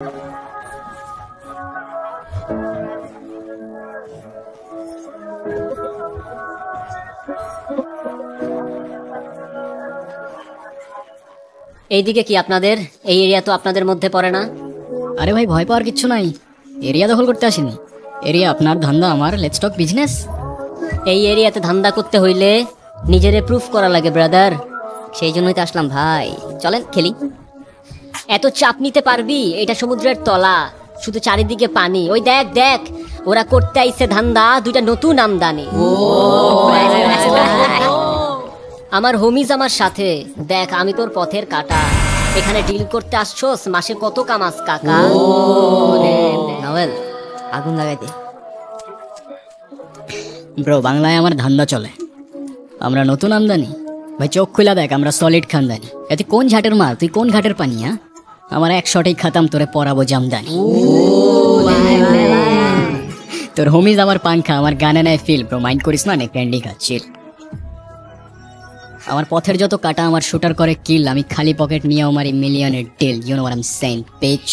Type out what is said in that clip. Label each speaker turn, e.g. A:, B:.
A: এইদিকে কি আপনাদের? এই এরিয়া তো আপনাদের মধ্যে পড়ে না।
B: আরে ভাই, ভয় পাওয়ার কিচ্ছু নাই। এরিয়া দখল করতে আসিনি। এরিয়া আপনার, ধান্দা আমার। Let's talk business.
A: এই এরিয়াতে ধান্দা করতে হইলে নিজেরে প্রুফ করা লাগে ব্রাদার, সেই জন্যই তো আসলাম ভাই। চলেন খেলি। এত চাপ নিতে পারবি? এটা সমুদ্রের তলা, শুধু চারিদিকে পানি। ওই দেখ দেখ, ওরা করতে আইছে ধান্দা, দুইটা নতুন আমদানি। আমার হোমিজ আমার সাথে। দেখ, আমি তোর পথের কাটা। এখানে ডিল করতে আসছোস, মাসে কত কামাস কাকা?
B: নভেল, আগুন লাগাই দে। ব্রো, বাংলায় আমার ধান্দা চলে। আমরা নতুন আমদানি। ভাই চোখ খুলা দেখ, আমরা সলিড খানদানি। এতে কোন ঝাটের মাল, তুই কোন ঘাটের পানি? হ্যাঁ, আমার এক শটেই খাতাম, তোরে পরাবো জামদানি। তোর হোমিজ আমার পাংখা, আমার গানে নেয় ফিল। ব্রো মাইন্ড করিস না, নে ক্যান্ডি খাচ্ছিল। আমার পথের যত কাটা আমার শুটার করে কিল। আমি খালি পকেট নিয়ে আমার মিলিয়নের deal. You know what I am saying, pitch.